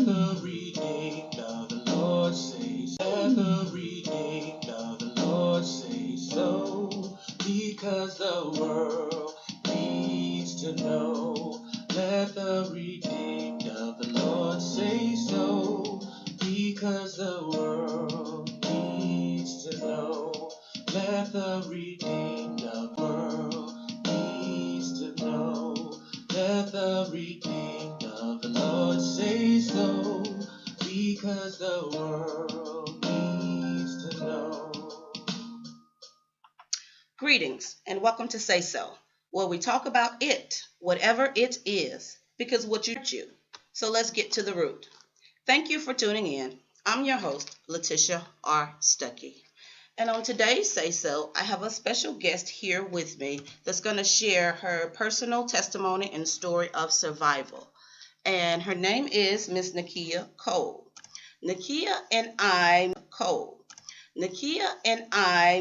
the redeemed of the Lord say so. Let the redeemed of the Lord say so. Because the world needs to know. Let the redeemed of the Lord say so. Because the world needs to know. Let the redeemed of the world needs to know. Let the redeemed of the Lord say so. Because the world needs to know. Greetings and welcome to Say So, where we talk about it, whatever it is, because what you. So let's get to the root. Thank you for tuning in. I'm your host, Letitia R. Stuckey. And on today's Say So, I have a special guest here with me that's going to share her personal testimony and story of survival. And her name is Miss Knakia Cole. Knakia and I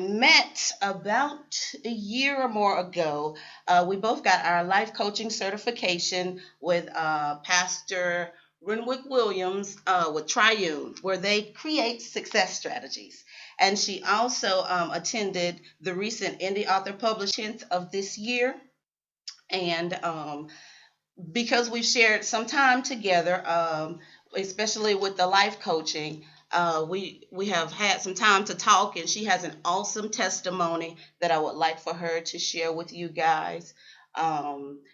met about a year or more ago. We both got our life coaching certification with Pastor Renwick Williams with Triune, where they create success strategies. And she also attended the recent Indie Author Publishing of this year. And because we've shared some time together, especially with the life coaching, we have had some time to talk, and she has an awesome testimony that I would like for her to share with you guys.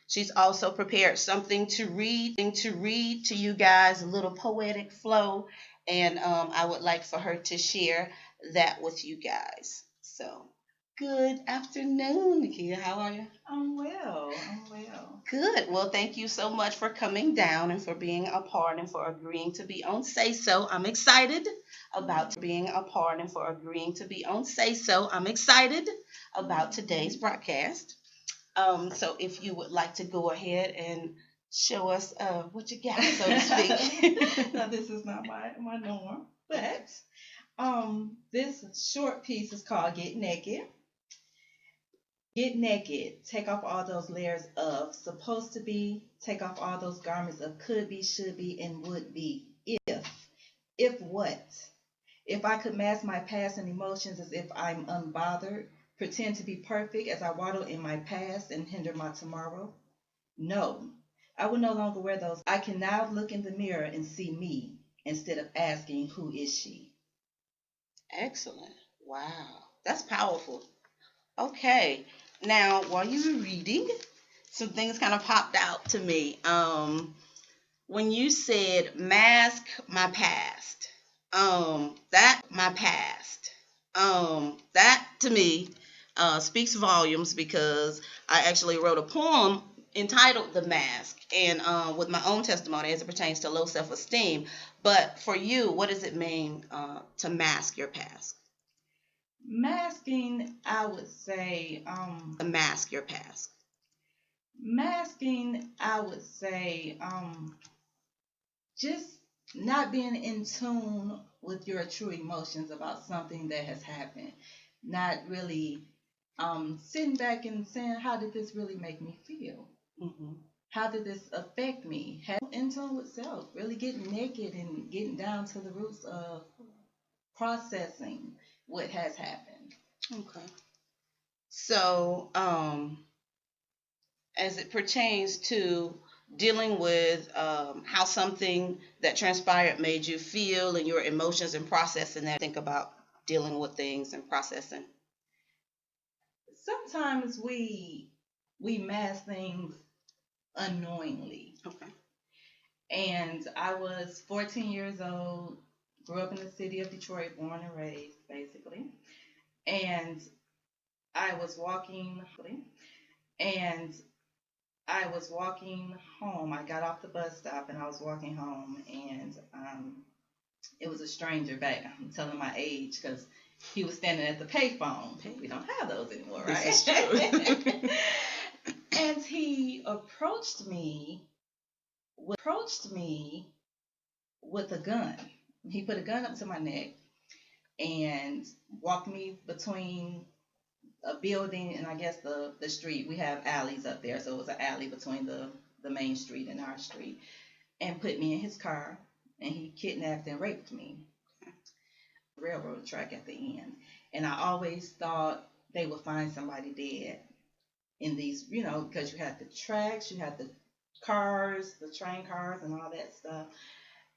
She's also prepared something to read to you guys, a little poetic flow, and I would like for her to share that with you guys. So, good afternoon, Knakia. How are you? I'm well. Good. Well, thank you so much for coming down and for being a part and for agreeing to be on Say So. I'm excited about being a part and for agreeing to be on Say So. I'm excited about today's broadcast. So if you would like to go ahead and show us what you got, so to speak. Now, this is not my norm, but this short piece is called Get Naked. Get naked. Take off all those layers of supposed to be. Take off all those garments of could be, should be, and would be. If what? If I could mask my past and emotions as if I'm unbothered, pretend to be perfect as I waddle in my past and hinder my tomorrow? No, I will no longer wear those. I can now look in the mirror and see me instead of asking, who is she? Excellent. Wow. That's powerful. Okay. Now, while you were reading, some things kind of popped out to me. When you said mask my past, that to me speaks volumes, because I actually wrote a poem entitled The Mask, and with my own testimony as it pertains to low self-esteem. But for you, what does it mean to mask your past? Masking, I would say, Mask your past. Masking, I would say, just not being in tune with your true emotions about something that has happened. Not really sitting back and saying, how did this really make me feel? Mm-hmm. How did this affect me? In tune with self, really getting naked and getting down to the roots of processing what has happened. Okay. So, as it pertains to dealing with how something that transpired made you feel and your emotions and processing that, think about dealing with things and processing. Sometimes we mask things unknowingly. Okay. And I was 14 years old, grew up in the city of Detroit, born and raised, basically. And I was walking home. I got off the bus stop and I was walking home, and it was a stranger back. I'm telling my age because he was standing at the payphone. We don't have those anymore, right? This is true. And he approached me with a gun. He put a gun up to my neck and walked me between a building and I guess the street. We have alleys up there, so it was an alley between the main street and our street, and put me in his car and he kidnapped and raped me. Railroad track at the end. And I always thought they would find somebody dead in these, because you had the tracks, you had the cars, the train cars, and all that stuff.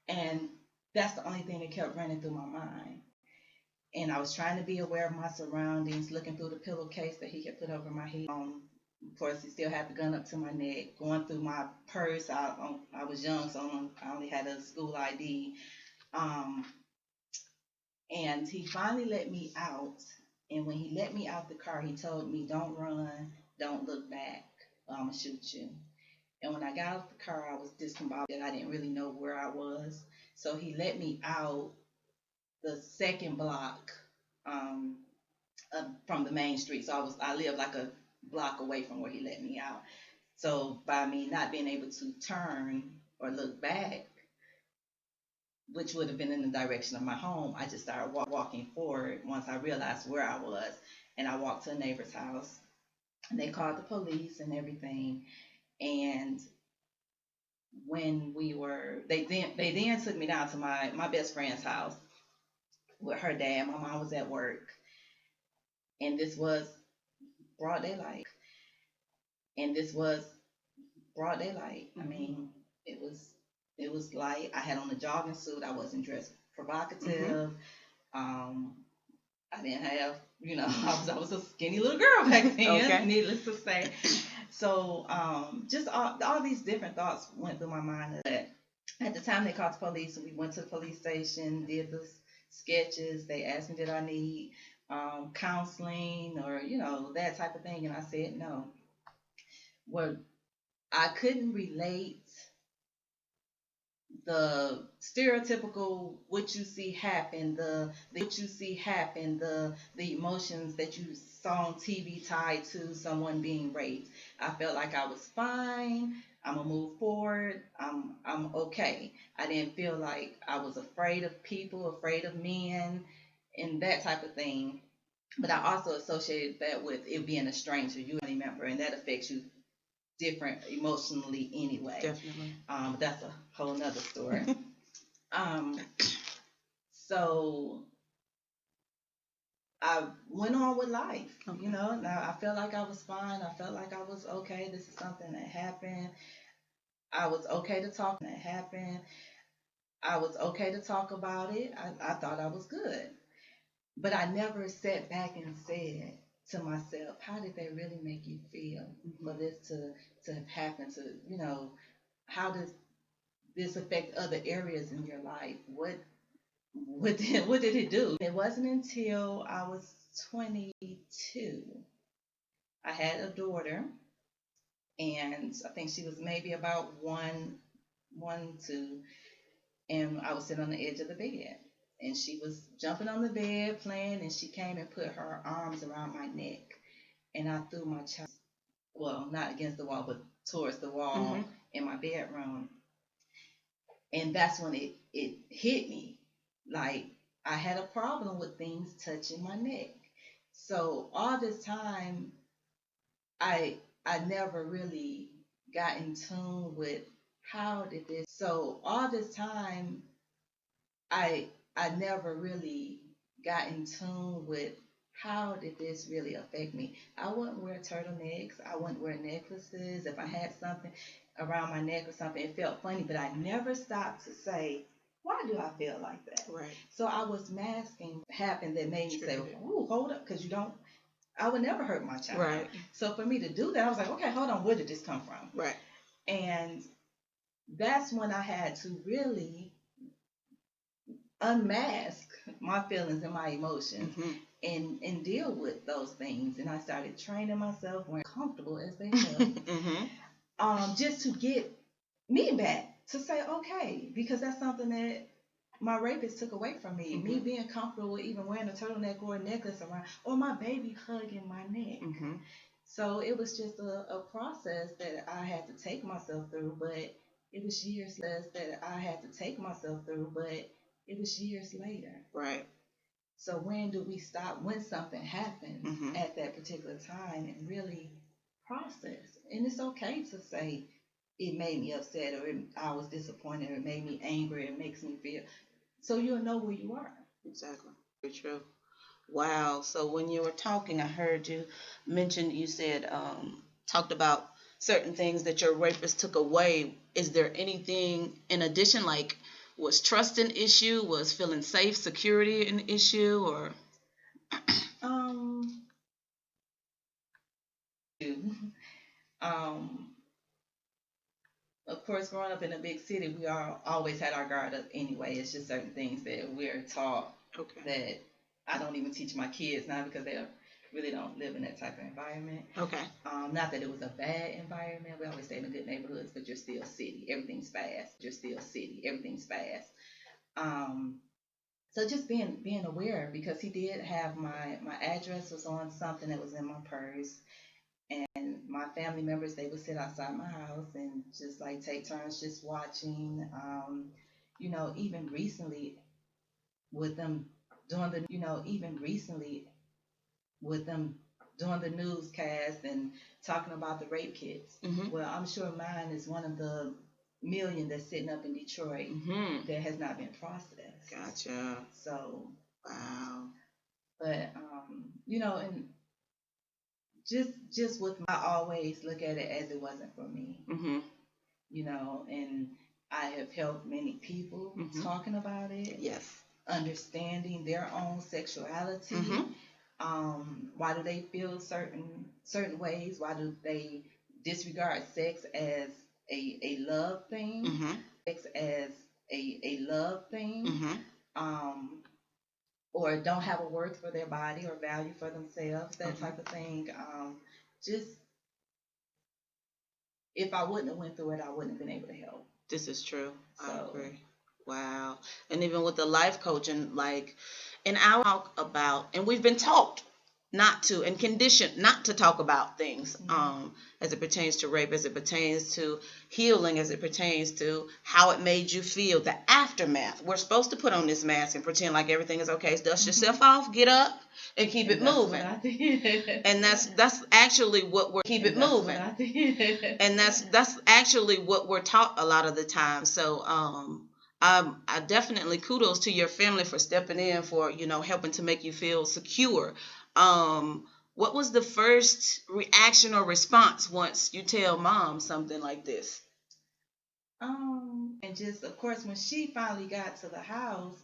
And that's the only thing that kept running through my mind. And I was trying to be aware of my surroundings, looking through the pillowcase that he had put over my head. Of course, he still had the gun up to my neck, going through my purse. I was young, so I only had a school ID. And he finally let me out. And when he let me out the car, he told me, "Don't run, don't look back, or I'm going to shoot you." And when I got out the car, I was discombobulated. I didn't really know where I was. So he let me out the second block from the main street. So I lived like a block away from where he let me out. So by me not being able to turn or look back, which would have been in the direction of my home, I just started walking forward once I realized where I was. And I walked to a neighbor's house, and they called the police and everything. And when they then took me down to my best friend's house with her dad. My mom was at work, and this was broad daylight. I mean, it was light. I had on a jogging suit. I wasn't dressed provocative. I didn't have, I was a skinny little girl back then. Okay. Needless to say. So just all these different thoughts went through my mind. At the time, they called the police, and we went to the police station, did the sketches. They asked me, did I need counseling or that type of thing, and I said no. Well, I couldn't relate the stereotypical what you see happen, the emotions that you saw on TV tied to someone being raped. I felt like I was fine. I'm gonna move forward. I'm okay. I didn't feel like I was afraid of people, afraid of men, and that type of thing. But I also associated that with it being a stranger, you remember, and that affects you different emotionally anyway. Definitely. But that's a whole nother story. So I went on with life. Okay. Now I felt like I was fine. I felt like I was okay. This is something that happened. I was okay to talk. I was okay to talk about it. I thought I was good. But I never sat back and said to myself, how did that really make you feel for this to have happened to, how does this affect other areas in your life? What did it do? It wasn't until I was 22. I had a daughter, and I think she was maybe about one, 2, and I was sitting on the edge of the bed. And she was jumping on the bed, playing, and she came and put her arms around my neck. And I threw my child, well, not against the wall, but towards the wall in my bedroom. And that's when it hit me. Like, I had a problem with things touching my neck. So all this time, I never really got in tune with how did this. So all this time, I never really got in tune with how did this really affect me. I wouldn't wear turtlenecks. I wouldn't wear necklaces. If I had something around my neck or something, it felt funny, but I never stopped to say, why do I feel like that? Right. So I was masking what happened that made me say, ooh, hold up, because I would never hurt my child. Right. So for me to do that, I was like, okay, hold on, where did this come from? Right. And that's when I had to really unmask my feelings and my emotions and deal with those things. And I started training myself when comfortable as they felt, just to get me back to say, okay, because that's something that my rapist took away from me. Me being comfortable with even wearing a turtleneck or a necklace around, or my baby hugging my neck. So it was just a process that I had to take myself through, but it was years less that I had to take myself through, but it was years later. Right. So when do we stop when something happens at that particular time and really process? And it's okay to say, it made me upset, or I was disappointed, or it made me angry. It makes me feel. So you'll know where you are. Exactly. Very true. Wow. So when you were talking, I heard you mention, you said, talked about certain things that your rapist took away. Is there anything in addition, like was trust an issue? Was feeling safe, security an issue, or? Um, um, of course, growing up in a big city, we are always had our guard up anyway. It's just certain things that we're taught Okay. that I don't even teach my kids now because they really don't live in that type of environment. Okay. Not that it was a bad environment. We always stay in good neighborhoods, but you're still city. Everything's fast. You're still city. Everything's fast. So just being aware, because he did have my address was on something that was in my purse, and my family members, they would sit outside my house and just like take turns just watching. Even recently with them doing the even recently with them doing the newscast and talking about the rape kits. Mm-hmm. Well, I'm sure mine is one of the million that's sitting up in Detroit Mm-hmm. that has not been processed. Gotcha. So, Wow. but and just with I always look at it as it wasn't for me. Mm-hmm. And I have helped many people talking about it. Yes. Understanding their own sexuality. Why do they feel certain ways? Why do they disregard sex as a love thing? Sex as a love thing. Or don't have a worth for their body or value for themselves, that type of thing. Just if I wouldn't have went through it, I wouldn't have been able to help. This is true. So, I agree. Wow. And even with the life coaching, like in our talk about, and we've been taught not to and conditioned not to talk about things as it pertains to rape, as it pertains to healing, as it pertains to how it made you feel, the aftermath. We're supposed to put on this mask and pretend like everything is okay. Dust yourself off, get up, and keep it moving. And that's actually what we're keep it moving. And that's actually what we're taught a lot of the time. So I definitely kudos to your family for stepping in, for helping to make you feel secure. What was the first reaction or response once you tell mom something like this? And just of course when she finally got to the house,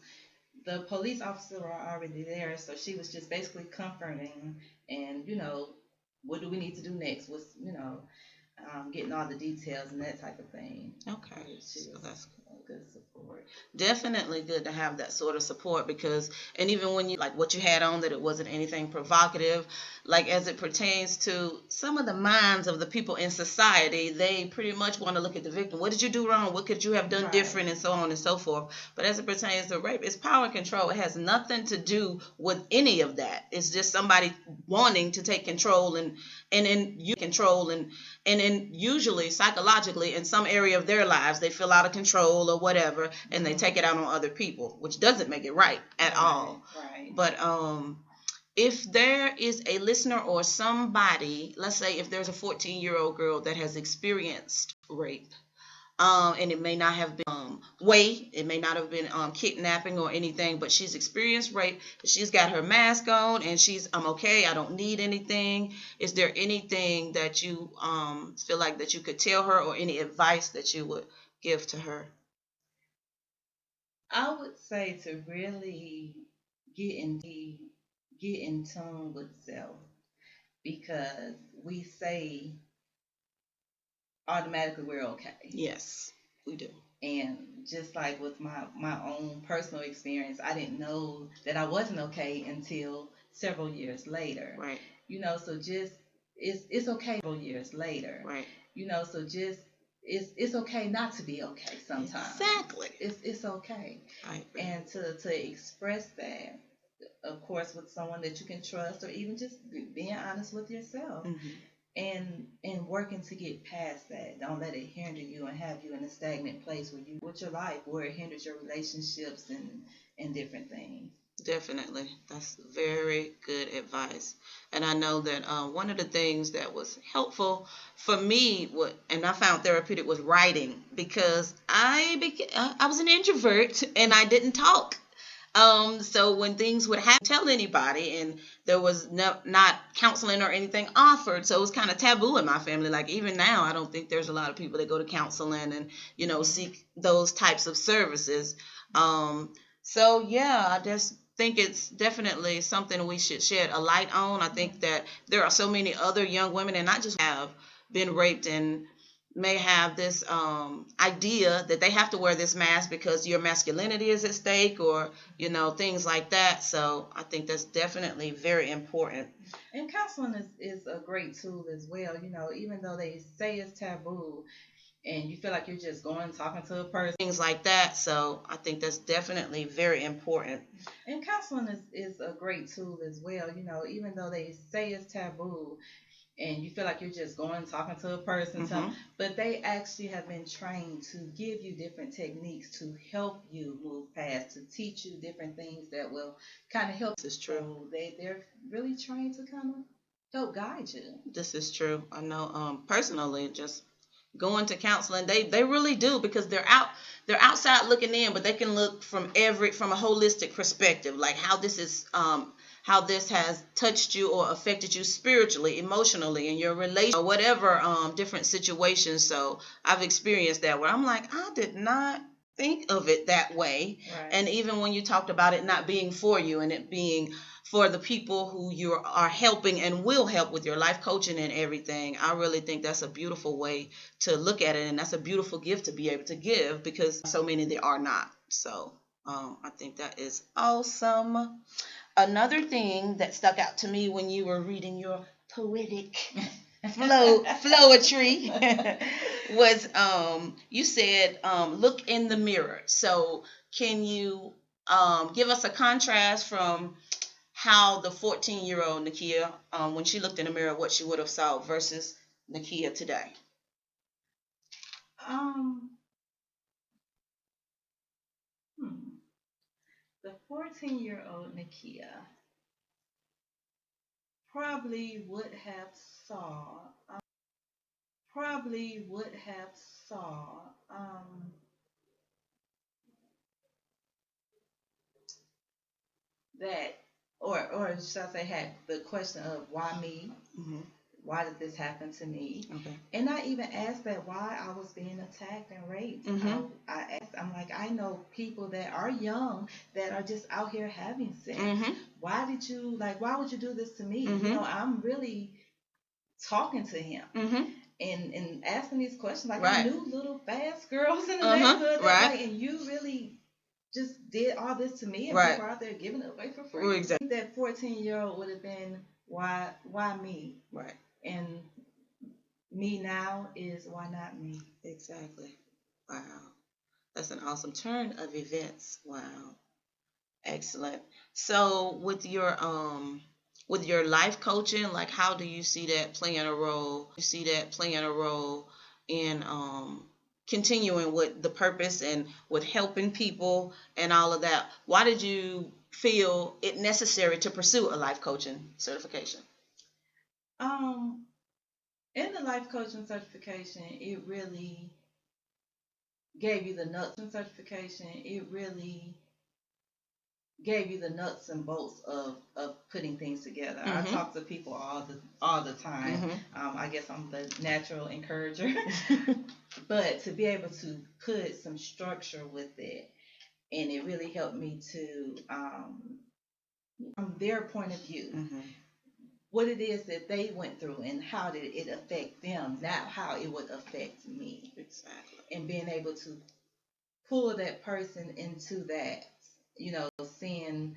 the police officer were already there, so she was just basically comforting and what do we need to do next? What's getting all the details and that type of thing. Okay, so that's good support. Definitely good to have that sort of support, because and even when you like what you had on, that it wasn't anything provocative, like as it pertains to some of the minds of the people in society, they pretty much want to look at the victim. What did you do wrong? What could you have done different, and so on and so forth. But as it pertains to rape, it's power and control. It has nothing to do with any of that. It's just somebody wanting to take control and you control and usually psychologically in some area of their lives they feel out of control or whatever, and they take it out on other people, which doesn't make it right at all. Right. But if there is a listener or somebody, let's say if there's a 14-year-old girl that has experienced rape, and it may not have been it may not have been kidnapping or anything, but she's experienced rape, she's got her mask on, and I'm okay, I don't need anything. Is there anything that you feel like that you could tell her, or any advice that you would give to her? I would say to really get in tune with self, because we say automatically we're okay. Yes, we do. And just like with my own personal experience, I didn't know that I wasn't okay until several years later. Right. So just it's okay several years later. Right. So just it's okay not to be okay sometimes. Exactly. It's okay. Right. And to express that, of course, with someone that you can trust, or even just being honest with yourself. And working to get past that. Don't let it hinder you and have you in a stagnant place with your life, where it hinders your relationships and different things. Definitely. That's very good advice. And I know that one of the things that was helpful for me, and I found therapeutic, was writing, because I was an introvert and I didn't talk. So when things would happen, tell anybody, and there was not counseling or anything offered, so it was kind of taboo in my family. Like, even now, I don't think there's a lot of people that go to counseling and seek those types of services. So yeah, I just think it's definitely something we should shed a light on. I think that there are so many other young women, and not just have been raped, and may have this idea that they have to wear this mask because your masculinity is at stake, or things like that. So I think that's definitely very important. And counseling is a great tool as well. Even though they say it's taboo, and you feel like you're just going talking to a person, Things like that. So I think that's definitely very important. And counseling is a great tool as well. Even though they say it's taboo, and you feel like you're just going talking to a person, but they actually have been trained to give you different techniques to help you move past, to teach you different things that will kind of help. This is true. So they're really trained to kind of help guide you. This is true. I know personally, just going to counseling, they really do, because they're outside looking in, but they can look from a holistic perspective, like how this has touched you or affected you spiritually, emotionally, in your relation, or whatever different situations. So I've experienced that, where I'm like, I did not think of it that way. Right. And even when you talked about it not being for you, and it being for the people who you are helping and will help with your life coaching and everything, I really think that's a beautiful way to look at it, and that's a beautiful gift to be able to give, because so many there are not. So I think that is awesome. Another thing that stuck out to me when you were reading your poetic flowetry was you said look in the mirror. So can you give us a contrast from how the 14-year-old Knakia, when she looked in the mirror, what she would have saw, versus Knakia today? The 14-year-old Knakia probably would have saw probably would have saw that, or should I say, had the question of why me? Mm-hmm. Why did this happen to me? Okay. And I even asked that, why I was being attacked and raped. Mm-hmm. I asked, I'm like, I know people that are young that are just out here having sex. Mm-hmm. Why would you do this to me? Mm-hmm. I'm really talking to him. Mm-hmm. And asking these questions. Like, right. I knew little fast girls in the neighborhood that, right. like, and you really just did all this to me, and right. people are out there giving it away for free. Exactly. That 14-year-old would have been, why me? Right. And me now is, why not me? Exactly. Wow. That's an awesome turn of events. Wow. Excellent. So with your life coaching, like, how do you see that playing a role? You see that playing a role in continuing with the purpose and with helping people and all of that? Why did you feel it necessary to pursue a life coaching certification? In the life coaching certification, it really gave you the nuts and certification. It really gave you the nuts and bolts of putting things together. I talk to people all the time. I guess I'm the natural encourager. But to be able to put some structure with it, and it really helped me to, from their point of view, what it is that they went through and how did it affect them, not how it would affect me. Exactly. And being able to pull that person into that, seeing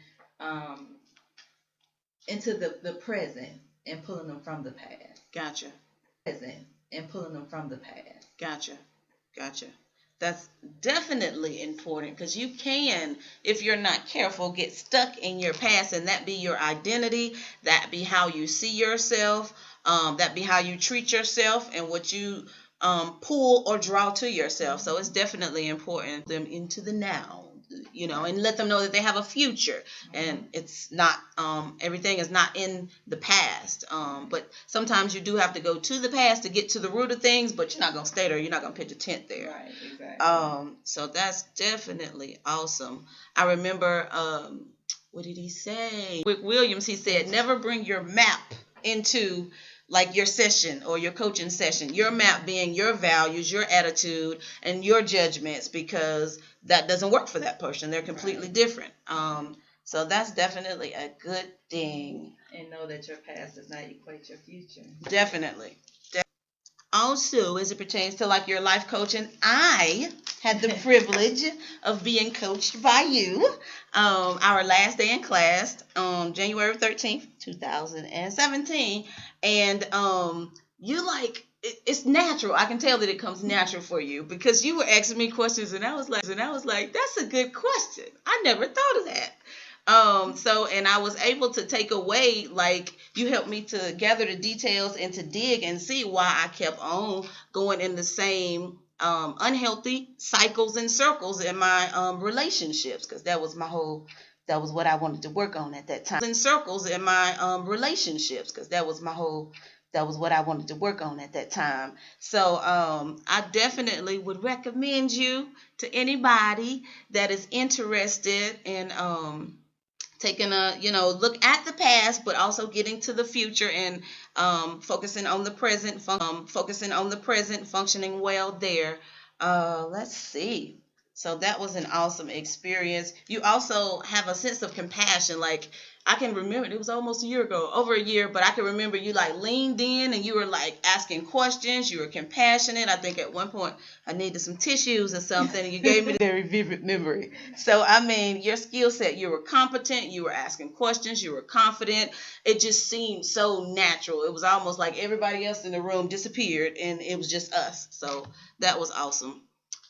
into the present and pulling them from the past. Gotcha. Present and pulling them from the past. Gotcha. That's definitely important, because you can, if you're not careful, get stuck in your past, and that be your identity, that be how you see yourself, that be how you treat yourself, and what you pull or draw to yourself. So it's definitely important them into the now. and let them know that they have a future. And it's not, everything is not in the past. But sometimes you do have to go to the past to get to the root of things, but you're not going to stay there. You're not going to pitch a tent there. Right, exactly. So that's definitely awesome. I remember, what did he say? Rick Williams, he said, never bring your map into like your session or your coaching session, your map being your values, your attitude, and your judgments, because that doesn't work for that person. They're completely different. So that's definitely a good thing. And know that your past does not equate your future. Definitely. Also, as it pertains to like your life coaching, I had the privilege of being coached by you. Our last day in class, January 13th, 2017. And you like, it's natural. I can tell that it comes natural for you, because you were asking me questions and I was like, that's a good question. I never thought of that. And I was able to take away, like, you helped me to gather the details and to dig and see why I kept on going in the same unhealthy cycles and circles in my relationships, because that was what I wanted to work on at that time. In circles in my relationships, because that was what I wanted to work on at that time. So I definitely would recommend you to anybody that is interested in taking a look at the past, but also getting to the future and focusing on the present, functioning well there. Let's see. So that was an awesome experience. You also have a sense of compassion. Like, I can remember, it was almost a year ago, over a year, but I can remember you like leaned in and you were like asking questions. You were compassionate. I think at one point I needed some tissues or something, and you gave me a very vivid memory. So, I mean, your skill set, you were competent, you were asking questions, you were confident. It just seemed so natural. It was almost like everybody else in the room disappeared and it was just us. So that was awesome.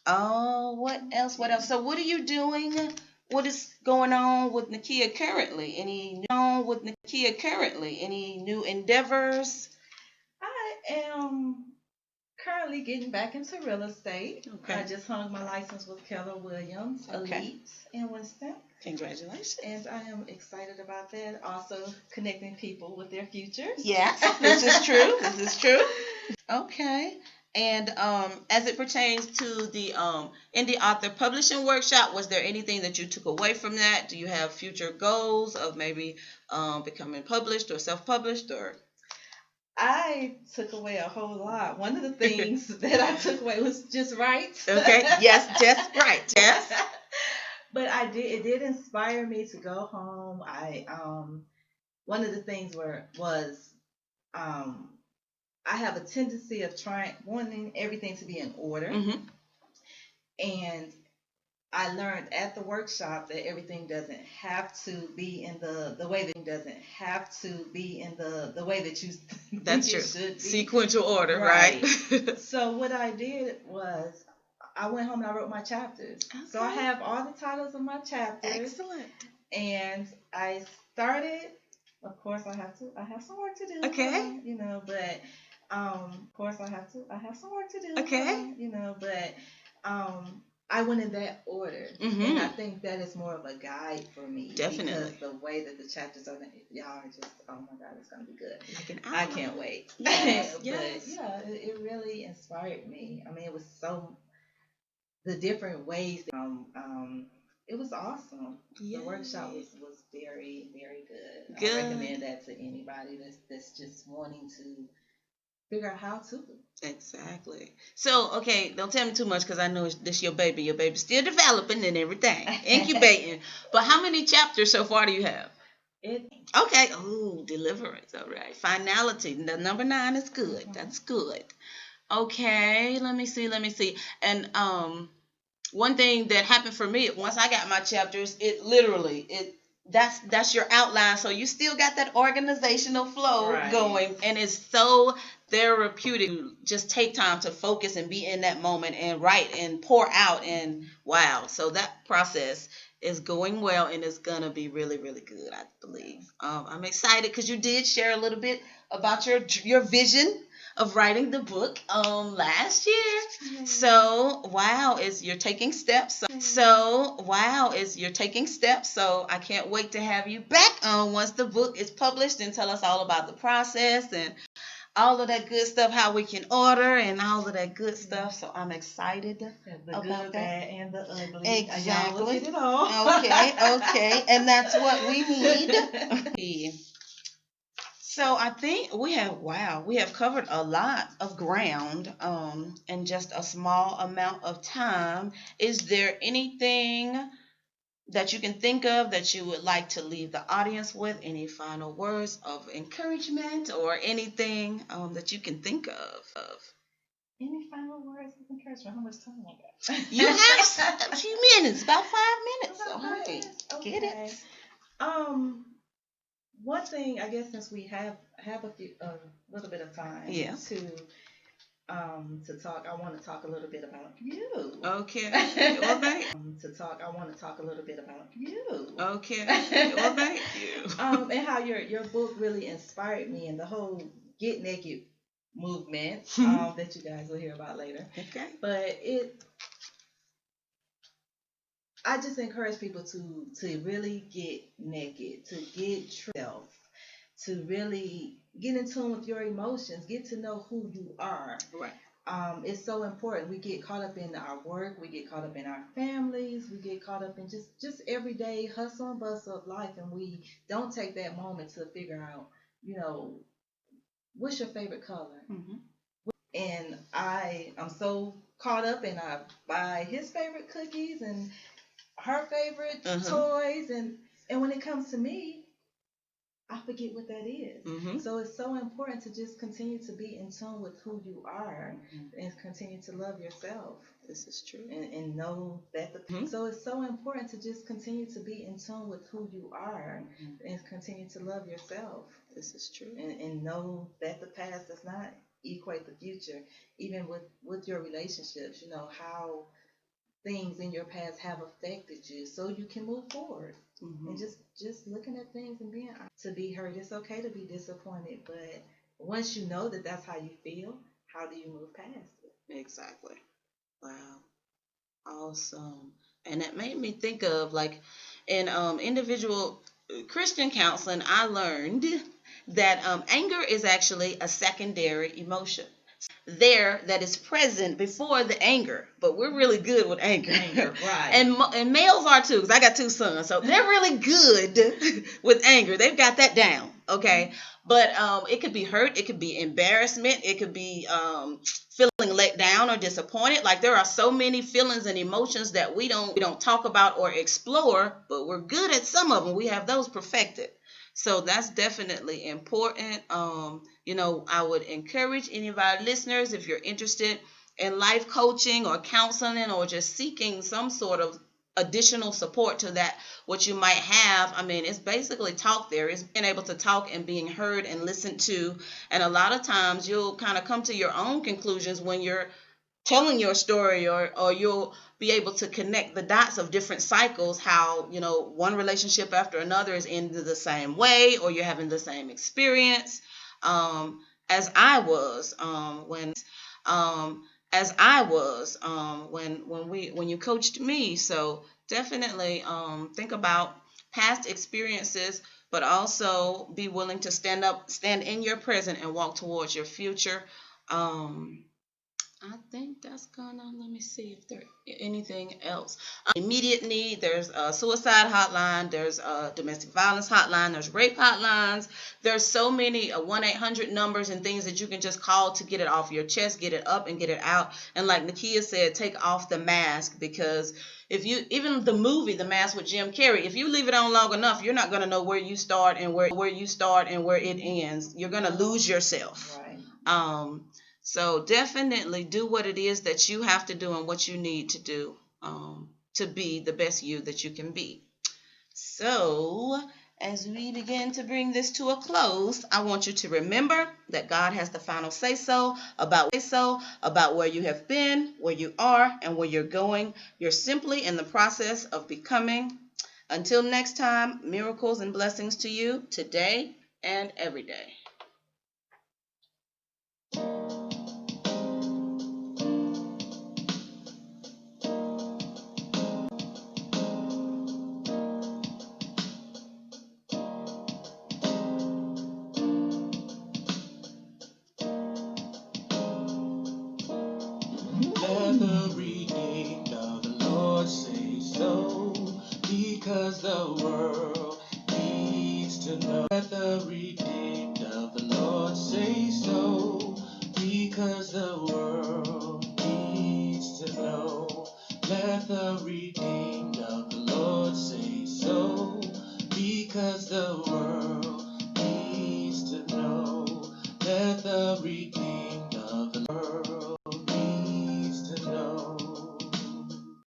Oh, what else? So what are you doing? What is going on with Knakia currently? Any new endeavors? I am currently getting back into real estate. Okay. I just hung my license with Keller Williams Elite in Winston. Congratulations. And I am excited about that. Also connecting people with their futures. Yes, this is true. Okay. And as it pertains to the indie author publishing workshop, was there anything that you took away from that? Do you have future goals of maybe becoming published or self-published? Or I took away a whole lot. One of the things that I took away was just right. Okay. Yes, just right. Yes. But it did inspire me to go home. One of the things was I have a tendency of wanting everything to be in order. Mm-hmm. And I learned at the workshop that everything doesn't have to be in the way that you That's think true. it should be. Sequential order, right? So what I did was I went home and I wrote my chapters. Okay. So I have all the titles of my chapters. Excellent. And I started. Of course, I have some work to do. Okay. But of course, I have some work to do. Okay. But I went in that order, and I think that is more of a guide for me. Definitely. Because the way that the chapters are, y'all are just, oh my God, it's gonna be good. Like I can't wait. Yes. But yeah, it really inspired me. I mean, it was the different ways. It was awesome. Yay. The workshop was very, very good. I recommend that to anybody that's just wanting to figure out how to. Exactly. So, okay, don't tell me too much, because I know this your baby. Your baby's still developing and everything, incubating. But how many chapters so far do you have? Okay. Oh, deliverance. All right. Finality. The number 9 is good. Mm-hmm. That's good. Okay. Let me see. And one thing that happened for me, once I got my chapters, that's your outline. So you still got that organizational flow going, and it's so therapeutic. Just take time to focus and be in that moment and write and pour out, and wow. So that process is going well, and it's gonna be really, really good, I believe. I'm excited because you did share a little bit about your vision of writing the book last year. So wow, is you're taking steps. So I can't wait to have you back on once the book is published and tell us all about the process and all of that good stuff, how we can order and all of that good stuff. So I'm excited The about good, that. bad, and the ugly. Exactly. Y'all look at it all. Okay. And that's what we need. So I think we have covered a lot of ground in just a small amount of time. Is there anything that you can think of that you would like to leave the audience with? Any final words of encouragement or anything that you can think of? Any final words of encouragement? How much time I got? You have a few minutes, about 5 minutes. About So 5 hey, minutes? get Okay. it. One thing, I guess, since we have a little bit of time to talk, I want to talk a little bit about you. Okay. Well, thank I want to talk a little bit about you. Okay. Well, thank you. And how your book really inspired me, and the whole Get Naked movement that you guys will hear about later. Okay. But I just encourage people to really get naked, to get yourself, to really get in tune with your emotions, get to know who you are. Right. It's so important. We get caught up in our work, we get caught up in our families, we get caught up in just everyday hustle and bustle of life, and we don't take that moment to figure out, what's your favorite color. Mm-hmm. And I'm so caught up, and I buy his favorite cookies and her favorite toys, and when it comes to me, I forget what that is. Mm-hmm. So it's so important to just continue to be in tune with who you are, and continue to love yourself. This is true. And know that so it's so important to just continue to be in tune with who you are, and continue to love yourself. This is true. And know that the past does not equate the future. Even with your relationships, how things in your past have affected you, so you can move forward. And just looking at things and being to be hurt. It's okay to be disappointed, but once you know that that's how you feel, how do you move past it? Exactly. Wow. Awesome. And it made me think of, like, in individual Christian counseling, I learned that anger is actually a secondary emotion there that is present before the anger, but we're really good with anger. Right. And males are too, because I got 2 sons, so they're really good with anger. They've got that down, okay? But it could be hurt, it could be embarrassment, it could be feeling let down or disappointed. Like, there are so many feelings and emotions that we don't talk about or explore, but we're good at some of them. We have those perfected. So that's definitely important. I would encourage any of our listeners, if you're interested in life coaching or counseling or just seeking some sort of additional support to that, what you might have. I mean, it's basically talk there. It's being able to talk and being heard and listened to. And a lot of times you'll kind of come to your own conclusions when you're telling your story, or you'll be able to connect the dots of different cycles, how one relationship after another is ended the same way, or you're having the same experience as I was when you coached me. So definitely think about past experiences, but also be willing to stand in your present and walk towards your future. I think that's gonna, let me see if there's anything else. Immediate need, there's a suicide hotline, there's a domestic violence hotline, there's rape hotlines. There's so many 1-800 numbers and things that you can just call to get it off your chest, get it up and get it out. And like Knakia said, take off the mask, because even the movie The Mask with Jim Carrey, if you leave it on long enough, you're not gonna know where you start and where it ends. You're gonna lose yourself. Right. So definitely do what it is that you have to do and what you need to do to be the best you that you can be. So as we begin to bring this to a close, I want you to remember that God has the final say-so about where you have been, where you are, and where you're going. You're simply in the process of becoming. Until next time, miracles and blessings to you today and every day. because the world needs to know. Let the redeemed of the Lord say so, because the world needs to know. Let the redeemed of the world